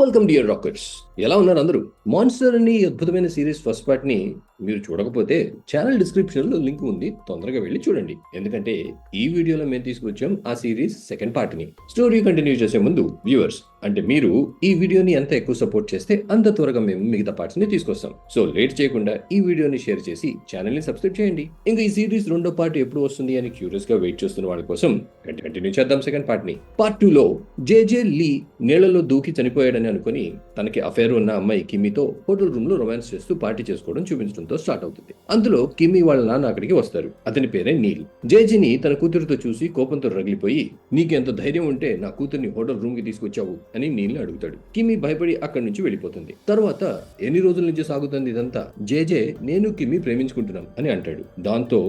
Welcome dear rockers. ఎలా ఉన్నారు అందరూ? మాన్స్టర్ అనే ఈ అద్భుతమైన సిరీస్ ఫస్ట్ పార్ట్ ని మీరు చూడకపోతే ఛానల్ డిస్క్రిప్షన్ లో లింక్ ఉంది, తొందరగా వెళ్ళి చూడండి. ఎందుకంటే ఈ వీడియోలో మేము తీసుకొచ్చాం ఆ సిరీస్ సెకండ్ పార్ట్ ని. స్టోరీ కంటిన్యూ చేసే ముందు వ్యూవర్స్ అంటే మీరు ఈ వీడియోని ఎంత ఎక్కువ సపోర్ట్ చేస్తే అంత త్వరగా మేము మిగతా పార్ట్స్ ని తీసుకొస్తాం. సో లేట్ చేయకుండా ఈ వీడియోని షేర్ చేసి ఛానల్ ని సబ్స్క్రైబ్ చేయండి. ఇంకా ఈ సిరీస్ రెండో పార్ట్ ఎప్పుడు వస్తుంది అని క్యూరియస్ గా వెయిట్ చేస్తున్న వాళ్ళ కోసం కంటిన్యూ చేద్దాం సెకండ్ పార్ట్ ని. పార్ట్ 2 లో జేజే లీ నీళ్లలో దూకి చనిపోయాడని అనుకుని తనకి అఫేర్ ఉన్న అమ్మాయి కిమ్మితో హోటల్ రూమ్ లో రొమాన్స్ చేస్తూ పార్టీ చేసుకోవడం చూపించడంతో స్టార్ట్ అవుతుంది. అందులో కిమ్మి వాళ్ళ నాన్న అక్కడికి వస్తారు. అతని పేరే నీల్. జేజీని తన కూతురుతో చూసి కోపంతో రగిలిపోయి, నీకు ఎంత ధైర్యం ఉంటే నా కూతుర్ని హోటల్ రూమ్ కి తీసుకొచ్చావు అని నీల్ అడుగుతాడు. కిమ్మి భయపడి అక్కడి నుంచి వెళ్ళిపోతుంది. తర్వాత ఎన్ని రోజుల నుంచి సాగుతుంది ఇదంతా? జేజే నేను కిమ్మి ప్రేమించుకుంటున్నాం అని అంటాడు. దాంతో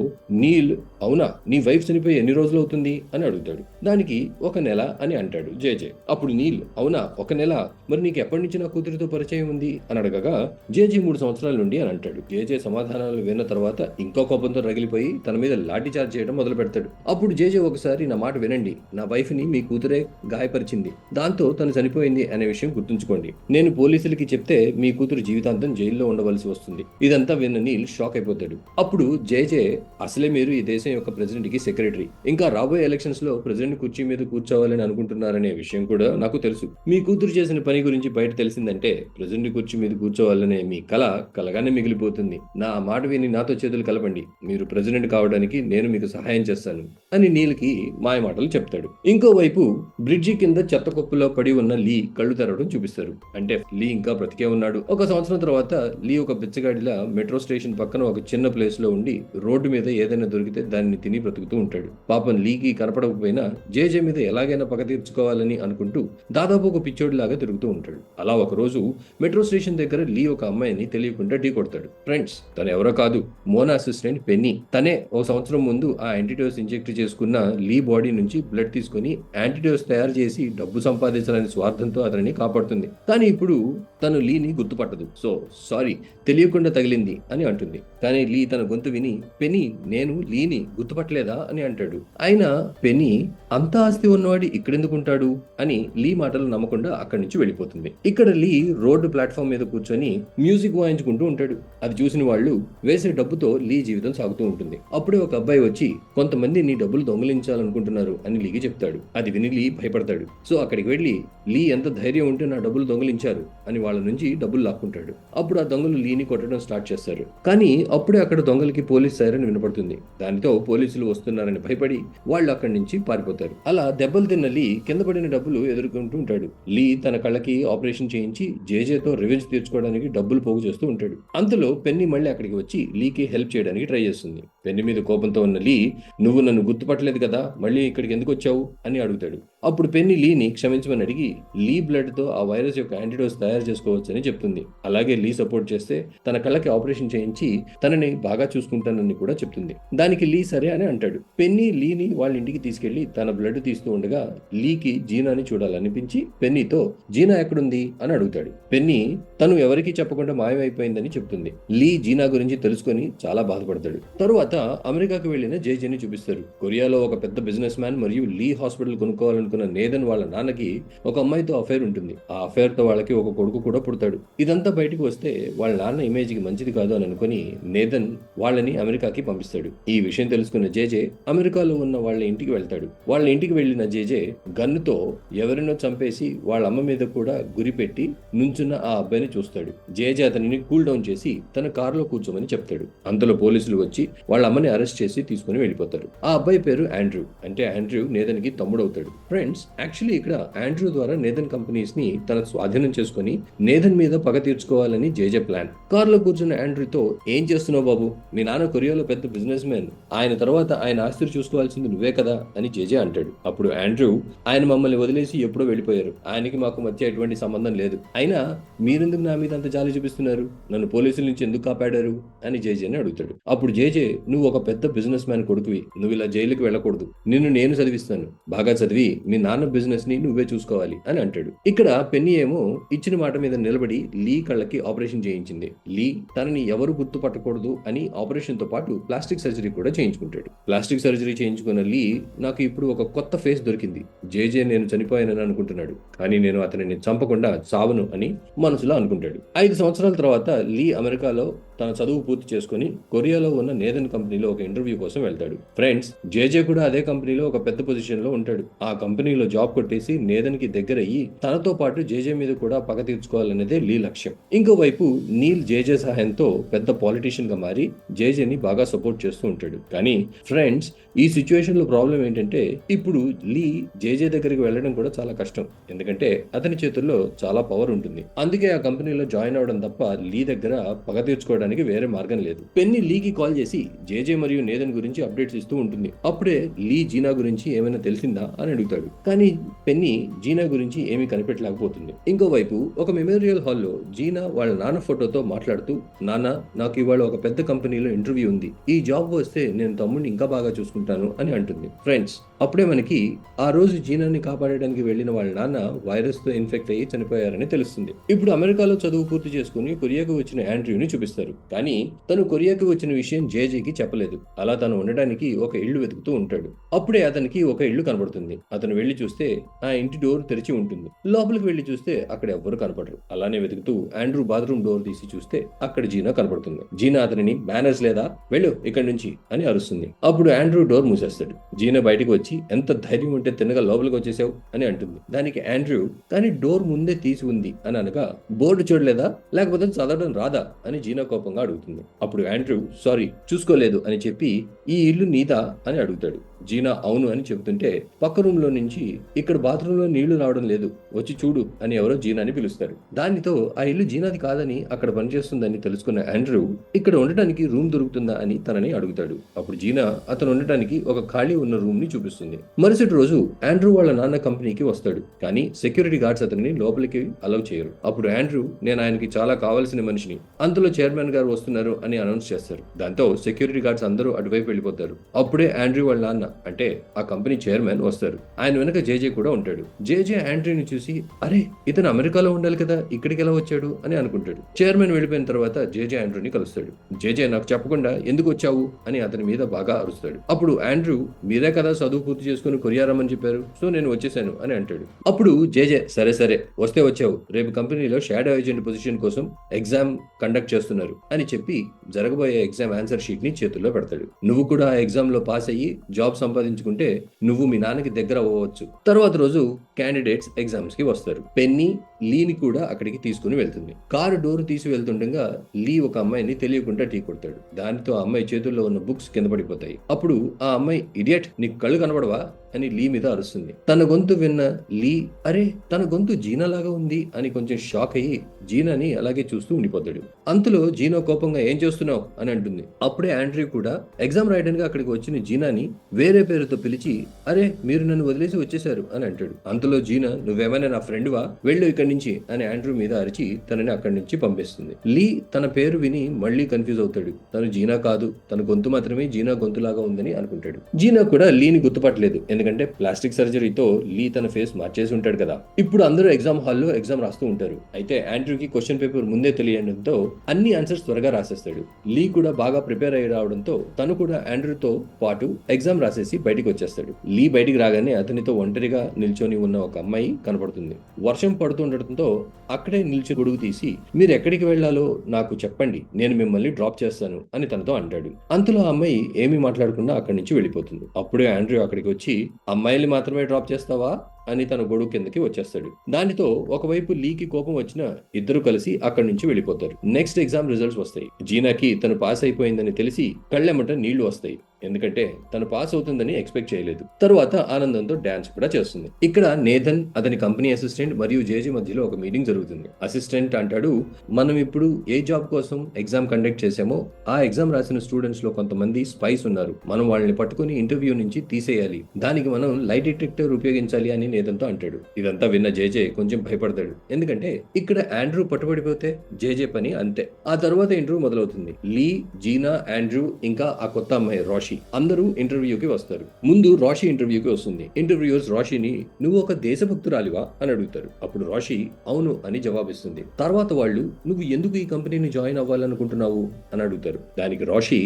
నీల్, అవునా, నీ వైఫ్ చనిపోయి ఎన్ని రోజులు అవుతుంది అని అడుగుతాడు. దానికి 1 నెల అని అంటాడు జేజే. అప్పుడు నీల్, అవునా 1 నెల, మరి నీకు ఎప్పటి నుంచి నా కూతురితో పరిచయం ఉంది అని అడగగా జేజే 3 సంవత్సరాల నుండి అని అంటాడు. జేజే సమాధానాలు విన్న తర్వాత ఇంకా కోపంతో రగిలిపోయి తన మీద లాఠీ చార్జ్ చేయడం మొదలు పెడతాడు. అప్పుడు జేజే, ఒకసారి నా మాట వినండి, నా వైఫ్ ని మీ కూతురే గాయపరిచింది, దాంతో తను చనిపోయింది అనే విషయం గుర్తుంచుకోండి. నేను పోలీసులకి చెప్తే మీ కూతురు జీవితాంతం జైల్లో ఉండవలసి వస్తుంది. ఇదంతా విన్న నీల్ షాక్ అయిపోతాడు. అప్పుడు జేజే, అసలే మీరు ఈ దేశం యొక్క ప్రెసిడెంట్ కి సెక్రటరీ, ఇంకా రాబోయే ఎలక్షన్స్ లో ప్రెసిడెంట్ కుర్చీ మీద కూర్చోవాలని అనుకుంటున్నారనే విషయం కూడా నాకు తెలుసు. మీ కూతురు చేసిన పని గురించి బయట తెలిసిందంటే ప్రెసిడెంట్ కుర్చీ మీద కూర్చోవాలనే మీ కల కలగానే మిగిలిపోతుంది. నా మాట విని నాతో చేతులు కలపండి, మీరు ప్రెసిడెంట్ కావడానికి నేను మీకు సహాయం చేస్తాను అని నీల్కి మాయ మాటలు చెప్తాడు. ఇంకోవైపు బ్రిడ్జి కింద చెత్త కుప్పలో పడి ఉన్న లీ కళ్ళు తెరవడం చూపిస్తారు. అంటే లీ ఇంకా బ్రతికే ఉన్నాడు. 1 సంవత్సరం తర్వాత లీ ఒక బిచ్చగాడిలా మెట్రో స్టేషన్ పక్కన ఒక చిన్న ప్లేస్ లో ఉండి రోడ్డు మీద ఏదైనా దొరికితే దాన్ని తిని బ్రతుకుతూ ఉంటాడు. పాపం లీకి కనపడకపోయినా జేజే మీద ఎలాగైనా పగ తీర్చుకోవాలని అనుకుంటూ దాదాపు ఒక పిచ్చోడిలాగా తిరుగుతూ ఉంటాడు. అలా ఒక రోజు మెట్రో స్టేషన్ దగ్గర లీ ఒక అమ్మాయిని తెలియకుండా ఢీ కొడతాడు. ఫ్రెండ్స్, తను ఎవరో కాదు, మోనా అసిస్టెంట్ పెన్నీ. తనే 1 సంవత్సరం ముందు ఆ యాంటీడోస్ ఇంజెక్ట్ చేసుకున్న లీ బాడీ నుంచి బ్లడ్ తీసుకుని యాంటీడోస్ తయారు చేసి డబ్బు సంపాదించాలని స్వార్థంతో అతనిని కాపాడుతుంది. కానీ ఇప్పుడు తను లీని గుర్తుపట్టదు. సో సారీ, తెలియకుండా తగిలింది అని అంటుంది. కానీ లీ తన గొంతు విని, పెన్నీ, నేను లీని గుర్తుపట్టలేదా అని అంటాడు. అయినా పెన్నీ, అంత ఆస్తి ఉన్నవాడి ఇక్కడెందుకుంటాడు అని లీ మాటలు నమ్మకుండా అక్కడి నుంచి వెళ్ళిపోతుంది. ఇక్కడ లీ రోడ్డు ప్లాట్ఫామ్ మీద కూర్చొని మ్యూజిక్ వాయించుకుంటూ ఉంటాడు. అది చూసిన వాళ్ళు వేసే డబ్బుతో లీ జీవితం సాగుతూ ఉంటుంది. అప్పుడే ఒక అబ్బాయి వచ్చి, కొంతమంది నీ డబ్బులు దొంగిలించాలనుకుంటున్నారు అని లీకి చెప్తాడు. అది విని లీ భయపడతాడు. సో అక్కడికి వెళ్ళి, లీ ఎంత ధైర్యం ఉంటే నా డబ్బులు దొంగిలించారు అని వాళ్ళ నుంచి డబ్బులు లాక్కుంటాడు. అప్పుడు ఆ దొంగలు లీని కొట్టడం స్టార్ట్ చేస్తారు. కానీ అప్పుడే అక్కడ దొంగలకి పోలీస్ సైరన్ వినపడుతుంది. దానితో పోలీసులు వస్తున్నారని భయపడి వాళ్ళు అక్కడి నుంచి పారిపోతారు. అలా దెబ్బలు తిన్న లీ కింద పడిన డబ్బులు ఎదుర్కొంటూ ఉంటాడు. లీ తన కళ్ళకి ఆపరేషన్ చేయించి జేజేతో రివెంజ్ తీర్చుకోవడానికి డబ్బులు పోగు చేస్తూ ఉంటాడు. అంతలో పెన్నీ మళ్ళీ అక్కడికి వచ్చి లీకి హెల్ప్ చేయడానికి ట్రై చేస్తుంది. పెన్నీ మీద కోపంతో ఉన్న లీ, నువ్వు నన్ను గుర్తుపట్టలేదు కదా, మళ్ళీ ఇక్కడికి ఎందుకు వచ్చావు అని అడుగుతాడు. అప్పుడు పెన్నీ లీని క్షమించమని అడిగి లీ బ్లడ్ తో ఆ వైరస్ యొక్క యాంటీడోస్ తయారు చేసుకోవచ్చని చెప్తుంది. అలాగే లీ సపోర్ట్ చేస్తే తన కళ్ళకి ఆపరేషన్ చేయించి తనని బాగా చూసుకుంటానని కూడా చెప్తుంది. దానికి లీ సరే అని అంటాడు. పెన్నీ లీని వాళ్ళ ఇంటికి తీసుకెళ్లి తన బ్లడ్ తీస్తూ ఉండగా లీకి జీనాని చూడాలనిపించి పెన్నీతో, జీనా ఎక్కడుంది అని అడుగుతాడు. పెన్నీ తను ఎవరికీ చెప్పకుండా మాయమైపోయిందని చెప్తుంది. లీ జీనా గురించి తెలుసుకొని చాలా బాధపడతాడు. తరువాత అమెరికాకు వెళ్లిన జేజేని చూపిస్తారు. కొరియాలో ఒక పెద్ద బిజినెస్ మ్యాన్ మరియు లీ హాస్పిటల్ కొనుక్కోవాలనుకున్న నేదన్ వాళ్ళ నాన్నకి ఒక అమ్మాయితో అఫైర్ ఉంటుంది. ఆ అఫైర్ తో వాళ్ళకి ఒక కొడుకు కూడా పుడతాడు. ఇదంతా బయటకు వస్తే వాళ్ళ నాన్న ఇమేజ్ కి మంచిది కాదు అని అనుకుని నేదన్ వాళ్ళని అమెరికాకి పంపిస్తాడు. ఈ విషయం తెలుసుకున్న జేజే అమెరికాలో ఉన్న వాళ్ళ ఇంటికి వెళ్తాడు. వాళ్ళ ఇంటికి వెళ్లిన జేజే గన్నుతో ఎవరినో చంపేసి వాళ్ళ అమ్మ మీద కూడా గురి పెట్టి నుంచున్న ఆ అబ్బాయిని చూస్తాడు. జేజే అతనిని కూల్ డౌన్ చేసి తన కారులో కూర్చోమని చెప్తాడు. అంతలో పోలీసులు వచ్చి వాళ్ళ అమ్మని అరెస్ట్ చేసి తీసుకుని వెళ్ళిపోతారు. ఆ అబ్బాయి పేరు ఆండ్రూ. అంటే ఆండ్రూ నేదన్ కి తమ్ముడు అవుతాడు. ఫ్రెండ్స్, యాక్చువల్లీ ఇక్కడ ఆండ్రూ ద్వారా నేదన్ కంపెనీస్ ని తన స్వాధీనం చేసుకుని నేదన్ మీద పగ తీర్చుకోవాలని జేజే ప్లాన్. కారులో కూర్చున్న ఆండ్రూతో, ఏం చేస్తున్నావు బాబు, మీ నాన్న కొరియాలో పెద్ద బిజినెస్ మ్యాన్, ఆయన తర్వాత ఆయన ఆస్తులు చూసుకోవాల్సింది నువ్వే కదా అని జేజే అంటాడు. అప్పుడు ఆండ్రూ, ఆయన మమ్మల్ని వదిలేసి ఎప్పుడో వెళ్ళిపోయారు, ఆయనకి మాకు మధ్య ఎటువంటి సంబంధం లేదు, అయినా మీరెందుకు నా మీద అంత జాలి చూపిస్తున్నారు, నన్ను పోలీసుల నుంచి ఎందుకు కాపాడారు అని జేజేని అడుగుతాడు. అప్పుడు జేజే, నువ్వు ఒక పెద్ద బిజినెస్ మ్యాన్ కొడుకువి, నువ్వు ఇలా జైలుకి వెళ్ళకూడదు, నిన్ను నేను చదివిస్తాను, బాగా చదివి మీ నాన్న బిజినెస్ ని నువ్వే చూసుకోవాలి అని అంటాడు. ఇక్కడ పెన్నీ ఏమో ఇచ్చిన మాట మీద నిలబడి లీ కళ్ళకి ఆపరేషన్ చేయించింది. లీ తనని ఎవరు గుర్తుపట్టకూడదు అని ఆపరేషన్ తో పాటు ప్లాస్టిక్ సర్జరీ కూడా చేయించుకుంటాడు. ప్లాస్టిక్ సర్జరీ చేయించుకున్న లీ, నాకు ఇప్పుడు ఒక కొత్త ఫేస్ దొరికింది, జేజే నేను చనిపోయానని అనుకుంటున్నాడు, కానీ నేను అతనిని చంపకుండా చావను అని మనసులో అనుకుంటాడు. 5 సంవత్సరాల తర్వాత లీ అమెరికాలో తన చదువు పూర్తి చేసుకుని కొరియాలో ఉన్న నేదన్ కంపెనీలో ఒక ఇంటర్వ్యూ కోసం వెళ్తాడు. ఫ్రెండ్స్, జేజే కూడా అదే కంపెనీలో ఒక పెద్ద పొజిషన్ లో ఉంటాడు. ఆ కంపెనీలో జాబ్ కొట్టేసి నేదన్ కి దగ్గరయ్యి తనతో పాటు జేజే మీద కూడా పగ తీర్చుకోవాలనేదే లీ లక్ష్యం. ఇంకోవైపు నీల్ జేజే సహాయంతో పెద్ద పాలిటీషియన్ గా మారి జేజేని బాగా సపోర్ట్ చేస్తూ ఉంటాడు. కానీ ఫ్రెండ్స్, ఈ సిచ్యువేషన్ లో ప్రాబ్లం ఏంటంటే ఇప్పుడు లీ జేజే దగ్గరికి వెళ్ళడం కూడా చాలా కష్టం, ఎందుకంటే అతని చేతుల్లో చాలా పవర్ ఉంటుంది. అందుకే ఆ కంపెనీలో జాయిన్ అవడం తప్ప లీ దగ్గర పగ తీర్చుకోవడానికి వేరే మార్గం లేదు. పెన్నీ లీకి కాల్ చేసి జేజే మరియు నేదన్ గురించి అప్డేట్స్ ఇస్తూ ఉంటుంది. అప్పుడే లీ జీనా గురించి ఏమైనా తెలిసిందా అని అడుగుతాడు. కానీ పెన్నీ జీనా గురించి ఏమీ కనిపెట్టలేకపోతుంది. ఇంకోవైపు ఒక మెమోరియల్ హాల్లో జీనా వాళ్ళ నాన్న ఫోటోతో మాట్లాడుతూ, నాన్న, నాకు ఇవాళ ఒక పెద్ద కంపెనీలో ఇంటర్వ్యూ ఉంది, ఈ జాబ్ వస్తే నేను తమ్ముడిని ఇంకా బాగా చూసుకుంటాను అని అంటుంది. ఫ్రెండ్స్, అప్పుడే మనకి ఆ రోజు జీనాని కాపాడడానికి వెళ్లిన వాళ్ళ నాన్న వైరస్ తో ఇన్ఫెక్ట్ అయ్యి చనిపోయారని తెలుస్తుంది. ఇప్పుడు అమెరికాలో చదువు పూర్తి చేసుకుని కొరియాకు వచ్చిన ఆండ్రూని చూపిస్తారు. కానీ తను కొరియాకు వచ్చిన విషయం జేజేకి చెప్పలేదు. అలా తను ఉండడానికి ఒక ఇల్లు వెతుకుతూ ఉంటాడు. అప్పుడే అతనికి ఒక ఇల్లు కనబడుతుంది. అతను వెళ్లి చూస్తే ఆ ఇంటి డోర్ తెరిచి ఉంటుంది. లోపలికి వెళ్లి చూస్తే అక్కడ ఎవ్వరు కనపడరు. అలానే వెతుకుతూ ఆండ్రూ బాత్రూమ్ డోర్ తీసి చూస్తే అక్కడ జీనా కనపడుతుంది. జీనా అతనిని మేనర్స్ లేదా, వెళ్ళు ఇక్కడి నుంచి అని అరుస్తుంది. అప్పుడు ఆండ్రూ డోర్ మూసేస్తాడు. జీనా బయటకు వచ్చి, ఎంత ధైర్యం ఉంటే తిన్నగా లోపలికి వచ్చేసావు అని అంటుంది. దానికి ఆండ్రూ, కానీ డోర్ ముందే తీసి ఉంది అని అనగా, బోర్డు చూడలేదా, లేకపోతే చదవడం రాదా అని జీనా కోపంగా అడుగుతుంది. అప్పుడు ఆండ్రూ, సారీ చూసుకోలేదు అని చెప్పి, ఈ ఇల్లు నీదా అని అడుగుతాడు. జీనా అవును అని చెబుతుంటే పక్క రూమ్ లో నుంచి, ఇక్కడ బాత్రూమ్ లో నీళ్లు రావడం లేదు, వచ్చి చూడు అని ఎవరో జీనాని పిలుస్తారు. దానితో ఆ ఇల్లు జీనాది కాదని అక్కడ పనిచేస్తుందని తెలుసుకున్న ఆండ్రూ, ఇక్కడ ఉండటానికి రూమ్ దొరుకుతుందా అని తనని అడుగుతాడు. అప్పుడు జీనా అతను ఉండటానికి ఒక ఖాళీ ఉన్న రూమ్ ని చూపిస్తుంది. మరుసటి రోజు ఆండ్రూ వాళ్ళ నాన్న కంపెనీకి వస్తాడు. కానీ సెక్యూరిటీ గార్డ్స్ అతన్ని లోపలికి అలౌ చేయరు. అప్పుడు ఆండ్రూ, నేను ఆయనకి చాలా కావాల్సిన మనిషిని, అంతలో చైర్మన్ గారు వస్తున్నారు అని అనౌన్స్ చేస్తారు. దాంతో సెక్యూరిటీ గార్డ్స్ అందరూ అటువైపు వెళ్ళిపోతారు. అప్పుడే ఆండ్రూ వాళ్ళ నాన్న, అంటే ఆ కంపెనీ చైర్మన్ వస్తారు. ఆయన వెనక జేజే కూడా ఉంటాడు. జేజే ఆండ్రూని చూసి, అరే ఇతను అమెరికాలో ఉండాలి కదా, ఇక్కడికి ఎలా వచ్చాడు అని అనుకుంటాడు. చైర్మన్ వెళ్ళిపోయిన తర్వాత జేజే ఆండ్రూని కలుస్తాడు. జేజే, నాకు చెప్పకుండా ఎందుకు వచ్చావు అని అతని మీద బాగా అరుస్తాడు. అప్పుడు ఆండ్రూ, మీరే కదా చదువు పూర్తి చేసుకుని కొరియా రమ్మని చెప్పారు, సో నేను వచ్చేసాను అని అంటాడు. అప్పుడు జేజే, సరే సరే వస్తే వచ్చావు, రేపు కంపెనీలో షాడో ఏజెంట్ పొజిషన్ కోసం ఎగ్జామ్ కండక్ట్ చేస్తున్నారు అని చెప్పి జరగబోయే ఎగ్జామ్ ఆన్సర్ షీట్ ని చేతుల్లో పెడతాడు. నువ్వు కూడా ఆ ఎగ్జామ్ లో పాస్ అయ్యి జాబ్ సంపాదించుకుంటే నువ్వు మీ నాన్నకి దగ్గర అవ్వచ్చు. తర్వాత రోజు క్యాండిడేట్స్ ఎగ్జామ్స్ కి వస్తారు. పెన్నీ లీని కూడా అక్కడికి తీసుకుని వెళ్తుంది. కారు డోర్ తీసి వెళ్తుండగా లీ ఒక అమ్మాయిని తెలియకుండా టీ కొడతాడు. దానితో ఆ అమ్మాయి చేతుల్లో ఉన్న బుక్స్ కింద పడిపోతాయి. అప్పుడు ఆ అమ్మాయి, ఇడియట్, నీకు కళ్ళు కనబడవా అని లీ మీద అరుస్తుంది. తన గొంతు విన్న లీ, అరే తన గొంతు జీనా లాగా ఉంది అని కొంచెం షాక్ అయ్యి జీనాని అలాగే చూస్తూ ఉండిపోతాడు. అంతలో జీనా కోపంగా, ఏం చేస్తున్నావు అని అంటుంది. అప్పుడే ఆండ్రూ కూడా ఎగ్జామ్ రాయడానికి అక్కడికి వచ్చిన జీనాని వేరే పేరుతో పిలిచి, అరే మీరు నన్ను వదిలేసి వచ్చేసారు అని అంటాడు. అంతలో జీనా, నువ్వేమైనా నా ఫ్రెండ్ వా, వెళ్ళు ఇక్కడి నుంచి అని ఆండ్రూ మీద అరిచి తనని అక్కడి నుంచి పంపిస్తుంది. లీ తన పేరు విని మళ్ళీ కన్ఫ్యూజ్ అవుతాడు. తను జీనా కాదు, తన గొంతు మాత్రమే జీనా గొంతులాగా ఉందని అనుకుంటాడు. జీనా కూడా లీని గుర్తుపట్టలేదు, ఎందుకంటే ప్లాస్టిక్ సర్జరీతో లీ తన ఫేస్ మార్చేసి ఉంటాడు కదా. ఇప్పుడు అందరూ ఎగ్జామ్ హాల్లో ఎగ్జామ్ రాస్తూ ఉంటారు. అయితే ఆండ్రూకి క్వశ్చన్ పేపర్ ముందే తెలియడంతో అన్ని ఆన్సర్స్ త్వరగా రాసేస్తాడు. లీ కూడా బాగా ప్రిపేర్ అయ్యి రావడంతో తను కూడా ఆండ్రూతో పాటు ఎగ్జామ్ రాసేసి బయటికి వచ్చేస్తాడు. లీ బయటికి రాగానే అతనితో ఒంటరిగా నిల్చొని ఉన్న ఒక అమ్మాయి కనపడుతుంది. వర్షం పడుతుండటంతో అక్కడే నిల్చి గొడుగు తీసి, మీరు ఎక్కడికి వెళ్లాలో నాకు చెప్పండి, నేను మిమ్మల్ని డ్రాప్ చేస్తాను అని తనతో అంటాడు. అంతలో ఆ అమ్మాయి ఏమీ మాట్లాడకుండా అక్కడి నుంచి వెళ్ళిపోతుంది. అప్పుడే ఆండ్రూ అక్కడికి వచ్చి, అమ్మాయిల్ని మాత్రమే డ్రాప్ చేస్తావా అని తన గొడుగు కిందకి వచ్చేస్తాడు. దానితో ఒకవైపు లీకి కోపం వచ్చిన ఇద్దరు కలిసి అక్కడి నుంచి వెళ్ళిపోతారు. నెక్స్ట్ ఎగ్జామ్ రిజల్ట్స్ వస్తాయి. జీనాకి తను పాస్ అయిపోయిందని తెలిసి కళ్ళెమ్మట నీళ్లు వస్తాయి. ఎందుకంటే తను పాస్ అవుతుందని ఎక్స్పెక్ట్ చేయలేదు. తరువాత ఆనందంతో డాన్స్ కూడా చేస్తుంది. ఇక్కడ నేథన్, అతని కంపెనీ అసిస్టెంట్ మరియు జేజే మధ్యలో ఒక మీటింగ్ జరుగుతుంది. అసిస్టెంట్ అంటాడు, మనం ఇప్పుడు ఏ జాబ్ కోసం ఎగ్జామ్ కండక్ట్ చేసామో ఆ ఎగ్జామ్ రాసిన స్టూడెంట్స్ లో కొంతమంది స్పైస్ ఉన్నారు. మనం వాళ్ళని పట్టుకుని ఇంటర్వ్యూ నుంచి తీసేయాలి. దానికి మనం లైట్ డిటెక్టర్ ఉపయోగించాలి అని నేథన్తో అంటాడు. ఇదంతా విన్న జేజే కొంచెం భయపడతాడు. ఎందుకంటే ఇక్కడ ఆండ్రూ పట్టుబడిపోతే జేజే పని అంతే. ఆ తర్వాత ఇంటర్వ్యూ మొదలవుతుంది. లీ, జీనా, ఆండ్రూ ఇంకా ఆ కొత్త అమ్మాయి రాషి అందరూ ఇంటర్వ్యూకి వస్తారు. ముందు రాషి ఇంటర్వ్యూకి వస్తుంది. ఇంటర్వ్యూయర్స్ రాషిని నువ్వు ఒక దేశభక్తురాలివా అని అడుగుతారు. అప్పుడు రాషి అవును అని జవాబిస్తుంది. తర్వాత వాళ్ళు నువ్వు ఎందుకు ఈ కంపెనీని జాయిన్ అవ్వాలనుకుంటున్నావు అని అడుగుతారు. దానికి రాషి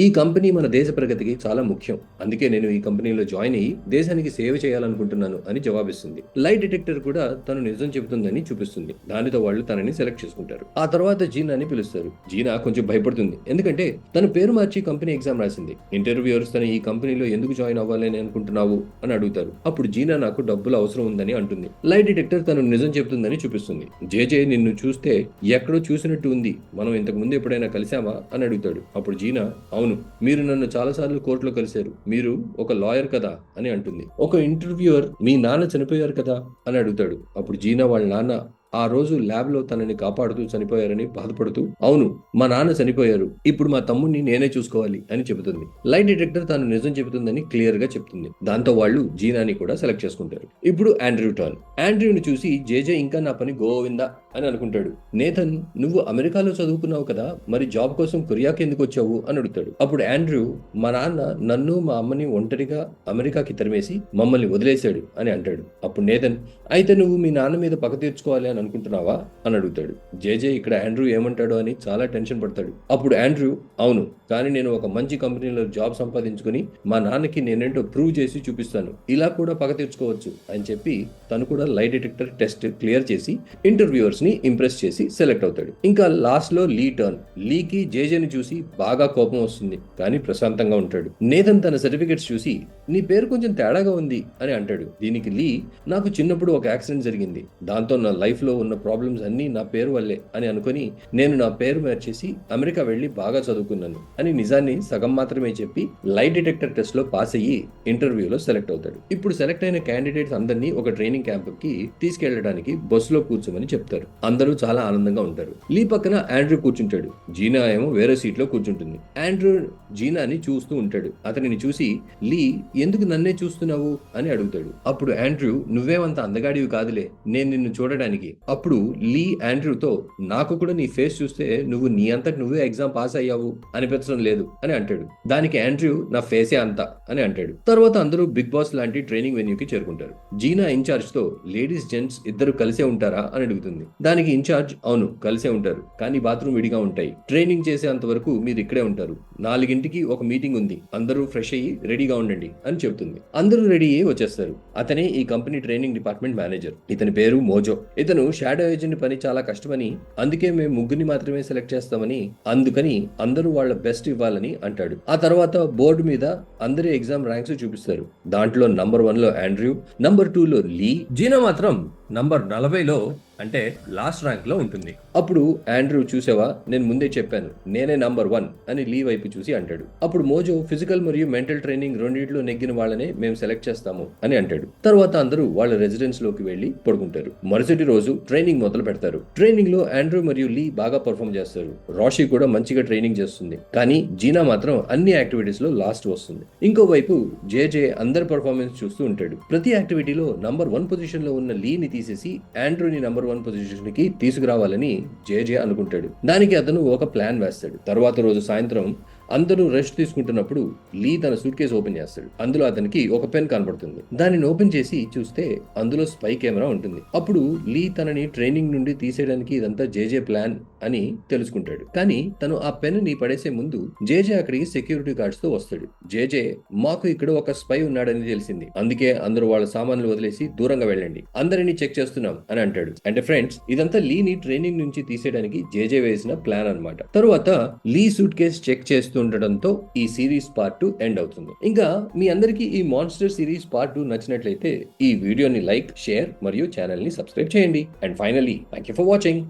ఈ కంపెనీ మన దేశ ప్రగతికి చాలా ముఖ్యం, అందుకే నేను ఈ కంపెనీలో జాయిన్ అయ్యి దేశానికి సేవ చేయాలనుకుంటున్నాను అని జవాబిస్తుంది. లైట్ డిటెక్టర్ కూడా తను నిజం చెబుతుందని చూపిస్తుంది. దానితో వాళ్ళు తనని సెలెక్ట్ చేసుకుంటారు. ఆ తర్వాత జీనాని పిలుస్తారు. జీనా కొంచెం భయపడుతుంది, ఎందుకంటే తన పేరు మార్చి కంపెనీ ఎగ్జామ్ రాసింది. ఇంటర్వ్యూయర్స్ తను ఈ కంపెనీలో ఎందుకు జాయిన్ అవ్వాలని అనుకుంటున్నావు అని అడుగుతారు. అప్పుడు జీనా నాకు డబ్బులు అవసరం ఉందని అంటుంది. లైట్ డిటెక్టర్ తను నిజం చెబుతుందని చూపిస్తుంది. జేజే నిన్ను చూస్తే ఎక్కడో చూసినట్టు ఉంది, మనం ఇంతకు ముందు ఎప్పుడైనా కలిసామా అని అడుగుతాడు. అప్పుడు జీనా అవును, మీరు నన్ను చాలాసార్లు కోర్టులో కలిశారు, మీరు ఒక లాయర్ కదా అని అంటుంది. ఒక ఇంటర్వ్యూయర్ మీ నాన్న చనిపోయారు కదా అని అడుగుతాడు. అప్పుడు జీనా వాళ్ళ నాన్న ఆ రోజు ల్యాబ్ లో తనని కాపాడుతూ చనిపోయారని బాధపడుతూ అవును, మా నాన్న చనిపోయారు, ఇప్పుడు మా తమ్ముడిని నేనే చూసుకోవాలి అని చెబుతుంది. లైట్ డిటెక్టర్ తాను నిజం చెబుతుందని క్లియర్ గా చెప్తుంది. దాంతో వాళ్ళు జీనాని కూడా సెలెక్ట్ చేసుకుంటారు. ఇప్పుడు ఆండ్రూ టర్న్. ఆండ్రూని చూసి జేజే ఇంకా నా పని గోవిందా అని అనుకుంటాడు. నేథన్ నువ్వు అమెరికాలో చదువుకున్నావు కదా, మరి జాబ్ కోసం కొరియాకి ఎందుకు వచ్చావు అని అడుగుతాడు. అప్పుడు ఆండ్రూ మా నాన్న నన్ను మా అమ్మని ఒంటరిగా అమెరికాకి తరిమేసి మమ్మల్ని వదిలేశాడు అని అంటాడు. అప్పుడు నేథన్ అయితే నువ్వు మీ నాన్న మీద పగ తీర్చుకోవాలి అని అనుకుంటున్నావా అని అడుగుతాడు. జేజే ఇక్కడ ఆండ్రూ ఏమంటాడో అని చాలా టెన్షన్ పడతాడు. అప్పుడు ఆండ్రూ అవును, కానీ నేను ఒక మంచి కంపెనీలో జాబ్ సంపాదించుకుని మా నాన్నకి నేనేంటో ప్రూవ్ చేసి చూపిస్తాను, ఇలా కూడా పగ తీర్చుకోవచ్చు అని చెప్పి తను కూడా లైట్ డిటెక్టర్ టెస్ట్ క్లియర్ చేసి ఇంటర్వ్యూయర్స్ ని ఇంప్రెస్ చేసి సెలెక్ట్ అవుతాడు. ఇంకా లాస్ట్ లో లీ టర్న్. లీకి జేజేని చూసి బాగా కోపం వస్తుంది, కానీ ప్రశాంతంగా ఉంటాడు. నేథన్ తన సర్టిఫికెట్స్ చూసి నీ పేరు కొంచెం తేడాగా ఉంది అని అంటాడు. దీనికి లీ నాకు చిన్నప్పుడు ఒక యాక్సిడెంట్ జరిగింది, దాంతో నా లైఫ్ లో ఉన్న ప్రాబ్లమ్స్ అన్ని నా పేరు వల్లే అని అనుకుని నేను నా పేరు మార్చేసి అమెరికా వెళ్లి బాగా చదువుకున్నాను అని నిజాన్ని సగం మాత్రమే చెప్పి లైట్ డిటెక్టర్ టెస్ట్ లో పాస్ అయ్యి ఇంటర్వ్యూలో సెలెక్ట్ అవుతాడు. ఇప్పుడు సెలెక్ట్ అయిన క్యాండిడేట్స్ అందరినీ ఒక ట్రైనింగ్ క్యాంప్ కి తీసుకెళ్లడానికి బస్సులో కూర్చోమని చెప్తారు. అందరూ చాలా ఆనందంగా ఉంటారు. లీ పక్కన ఆండ్రూ కూర్చుంటాడు. జీనా ఏమో వేరే సీట్ లో కూర్చుంటుంది. ఆండ్రూ జీనాని చూస్తూ ఉంటాడు. అతనిని చూసి లీ ఎందుకు నన్నే చూస్తున్నావు అని అడుగుతాడు. అప్పుడు ఆండ్రూ నువ్వేమంత అందగాడివి కాదులే, నేను నిన్ను చూడడానికి. అప్పుడు లీ ఆండ్రూతో నాకు కూడా నీ ఫేస్ చూస్తే నువ్వు నీ అంతటి నువ్వే ఎగ్జామ్ పాస్ అయ్యావు అనిపించడం లేదు అని అంటాడు. దానికి ఆండ్రూ నా ఫేసే అంతా అని అంటాడు. తర్వాత అందరూ బిగ్ బాస్ లాంటి ట్రైనింగ్ వెన్యూకి చేరుకుంటారు. జీనా ఇన్ఛార్జ్ తో లేడీస్ జెంట్స్ ఇద్దరు కలిసే ఉంటారా అని అడుగుతుంది. దానికి ఇన్ఛార్జ్ అవును కలిసే ఉంటారు, కానీ బాత్రూమ్ విడిగా ఉంటాయి, ట్రైనింగ్ చేసేంత వరకు మీరు ఇక్కడే ఉంటారు, 4ంటికి ఒక మీటింగ్ ఉంది, అందరూ ఫ్రెష్ అయ్యి రెడీగా ఉండండి అని చెబుతుంది. అందరూ రెడీ అయ్యి వచ్చేస్తారు. అతనే ఈ కంపెనీ ట్రైనింగ్ డిపార్ట్మెంట్ మేనేజర్. ఇతని పేరు మోజో. ఇతను షాడో ఏజెంట్ పని చాలా కష్టమని, అందుకే మేము ముగ్గురిని మాత్రమే సెలెక్ట్ చేస్తామని, అందుకని అందరూ వాళ్ళ బెస్ట్ ఇవ్వాలని అంటాడు. ఆ తర్వాత బోర్డు మీద అందరి ఎగ్జామ్ ర్యాంక్స్ చూపిస్తారు. దాంట్లో నంబర్ 1లో ఆండ్రూ, నంబర్ 2లో లీ, జీనా మాత్రం నంబర్ 40లో అంటే లాస్ట్ ర్యాంక్ లో ఉంటుంది. అప్పుడు ఆండ్రూ చూసావా, నేను ముందే చెప్పాను నేనే నంబర్ 1 అని లీ వైపు చూసి అంటాడు. అప్పుడు మోజో ఫిజికల్ మరియు మెంటల్ ట్రైనింగ్ రెండింటిలో నెగ్గిన వాళ్ళనే మేము సెలెక్ట్ చేస్తాము అని అంటాడు. తర్వాత అందరూ వాళ్ళ రెసిడెన్స్ లోకి వెళ్లి పడుకుంటారు. మరుసటి రోజు ట్రైనింగ్ మొదలు పెడతారు. ట్రైనింగ్ లో ఆండ్రూ మరియు లీ బాగా పర్ఫామ్ చేస్తారు. రాషి కూడా మంచిగా ట్రైనింగ్ చేస్తుంది, కానీ జీనా మాత్రం అన్ని యాక్టివిటీస్ లో లాస్ట్ వస్తుంది. ఇంకోవైపు జేజే అందరి పర్ఫార్మెన్స్ చూస్తూ ఉంటాడు. ప్రతి యాక్టివిటీలో నంబర్ 1 పొజిషన్ లో ఉన్న లీని తీసేసి ఆండ్రూని నంబర్ 1 పొజిషన్ కి తీసుకురావాలని జేజే అనుకుంటాడు. దానికి అతను ఒక ప్లాన్ వేస్తాడు. తర్వాత రోజు సాయంత్రం అందరూ రెస్ట్ తీసుకుంటున్నప్పుడు లీ తన సూట్ కేసు ఓపెన్ చేస్తాడు. అందులో అతనికి ఒక పెన్ కనబడుతుంది. దానిని ఓపెన్ చేసి చూస్తే అందులో స్పై కెమెరా ఉంటుంది. అప్పుడు లీ తనని ట్రైనింగ్ నుండి తీసేయడానికి ఇదంతా జేజే ప్లాన్ అని తెలుసుకుంటాడు. కానీ తను ఆ పెన్ ని పడేసే ముందు జేజే అక్కడికి సెక్యూరిటీ గార్డ్స్ తో వస్తాడు. జేజే మాకు ఇక్కడ ఒక స్పై ఉన్నాడని తెలిసింది, అందుకే అందరూ వాళ్ళ సామాన్లు వదిలేసి దూరంగా వెళ్ళండి, అందరినీ చెక్ చేస్తున్నాం అని అంటాడు. అంటే ఫ్రెండ్స్, ఇదంతా లీని ట్రైనింగ్ నుంచి తీసేయడానికి జేజే వేసిన ప్లాన్ అన్నమాట. తరువాత లీ సూట్ కేసు చెక్ చేస్తూ ఉండడంతో ఈ సిరీస్ పార్ట్ 2 ఎండ్ అవుతుంది. ఇంకా మీ అందరికీ ఈ మాన్స్టర్ సిరీస్ పార్ట్ 2 నచ్చినట్లయితే ఈ వీడియోని లైక్, షేర్ మరియు ఛానల్ ని సబ్స్క్రైబ్ చేయండి. And finally thank you for watching.